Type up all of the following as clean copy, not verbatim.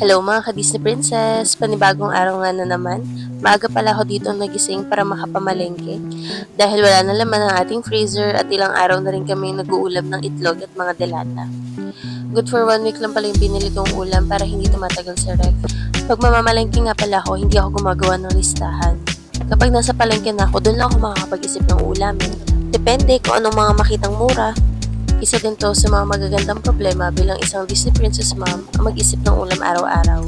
Hello mga ka-Disney Princess! Panibagong araw nga na naman. Maaga pala ako dito nagising para makapamalengke. Dahil wala na laman ang ating freezer at ilang araw na rin kami nag-uulam ng itlog at mga delata. Good for 1 week lang pala yung binili kong ulam para hindi tumatagal sa ref. Pag mamamalengke nga pala ako, hindi ako gumagawa ng listahan. Kapag nasa palengke na ako, doon lang ako makakapag-isip ng ulam. Depende kung anong mga makitang mura. Isa din to sa mga magagandang problema bilang isang Disney Princess Mom ang mag-isip ng ulam araw-araw.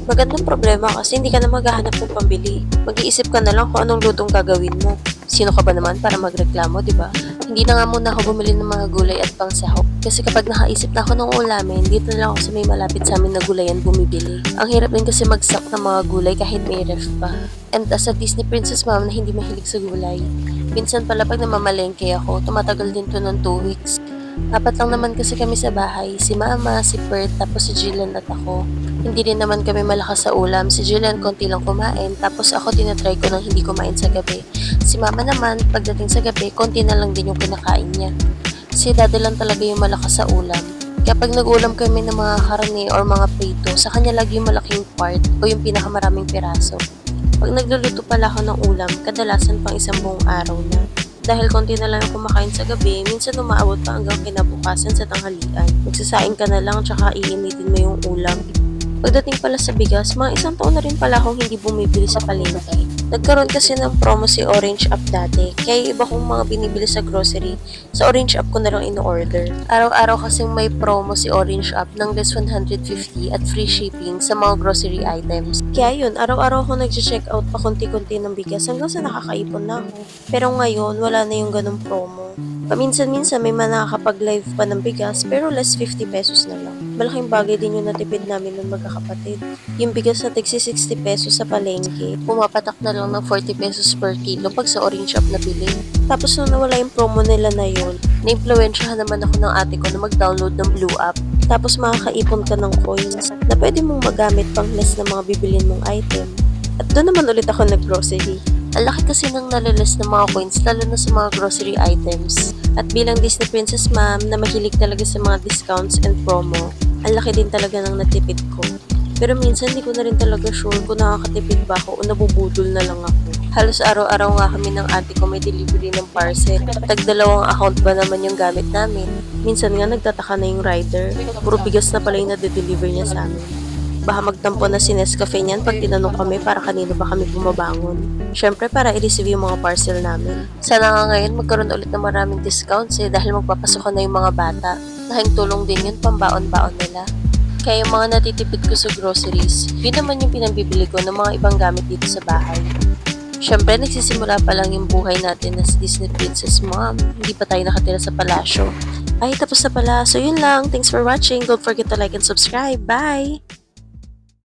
Magandang problema kasi hindi ka na maghahanap ng pambili. Mag-iisip ka na lang kung anong lutong gagawin mo. Sino ka ba naman para magreklamo, di ba? Hindi na nga muna ako bumili ng mga gulay at pangsahok. Kasi kapag nakaisip na ako ng ulamin, dito na lang ako sa may malapit sa amin na gulayan bumibili. Ang hirap din kasi mag-stock ng mga gulay kahit may ref pa. And as a Disney Princess Mom na hindi mahilig sa gulay, minsan pala pag namamalengke ako, tumatagal din to ng 2 weeks. Apat lang naman kasi kami sa bahay, si Mama, si Bert, tapos si Jillian at ako. Hindi rin naman kami malakas sa ulam, si Jillian konti lang kumain, tapos ako tinatry ko nang hindi kumain sa gabi. Si Mama naman, pagdating sa gabi, konti na lang din yung kinakain niya. Si Daddy lang talaga yung malakas sa ulam. Kapag nag-ulam kami ng mga karne or mga prito, sa kanya lagi yung malaking part o yung pinakamaraming piraso. Pag nagluluto pala ako ng ulam, kadalasan pang isang buong araw na. Dahil konti na lang yung kumakain sa gabi, minsan umaabot pa hanggang kinabukasan sa tanghalian. Magsasaing ka na lang tsaka iinitin mo yung ulam. Pagdating pala sa bigas, mga 1 taon na rin pala akong hindi bumibili sa palengke. Nagkaroon kasi ng promo si Orange App dati, kaya iba kong mga binibili sa grocery, sa Orange App ko na lang in-order. Araw-araw kasing may promo si Orange App ng less 150 at free shipping sa mga grocery items. Kaya yun, araw-araw ako nag-check out pa konti-konti ng bigas hanggang sa nakakaipon na ako. Pero ngayon, wala na yung ganong promo. Paminsan-minsan may nakakapag-live pa ng bigas pero less 50 pesos na lang. Malaking bagay din yung natipid namin ng magkakapatid. Yung bigas na tigsi 60 pesos sa palengke, pumapatak na lang ng 40 pesos per kilo pag sa Orange App nabili. Tapos nung nawala yung promo nila na yun, na-influensyahan naman ako ng ate ko na mag-download ng Blue App. Tapos makakaipon ka ng coins na pwede mong magamit pang less na mga bibilin mong item. At doon naman ulit ako nag-grocery. Ang laki kasi ng nalilis ng mga coins lalo na sa mga grocery items. At bilang Disney Princess Mom na mahilig talaga sa mga discounts and promo, ang laki din talaga ng natipid ko. Pero minsan di ko na rin talaga sure kung nakakatipid ba ako o nabubudol na lang ako. Halos araw-araw nga kami ng ate ko may delivery ng parcel. Tag-2 account ba naman yung gamit namin? Minsan nga nagtataka na yung rider. Puro bigas na pala yung nade-deliver niya sa amin. Baka magtampo na si Nescafe niyan pag tinanong kami para kanino ba kami bumabangon. Syempre para i-receive yung mga parcel namin. Sana nga ngayon magkaroon ulit ng maraming discounts dahil magpapasok na yung mga bata. Laking tulong din yun pambaon-baon nila. Kaya yung mga natitipid ko sa groceries, yun naman yung pinambibili ko ng mga ibang gamit dito sa bahay. Syempre nagsisimula pa lang yung buhay natin as Disney Princess Mom. Hindi pa tayo nakatira sa palasyo. Ay, tapos na pala. So yun lang. Thanks for watching. Don't forget to like and subscribe. Bye!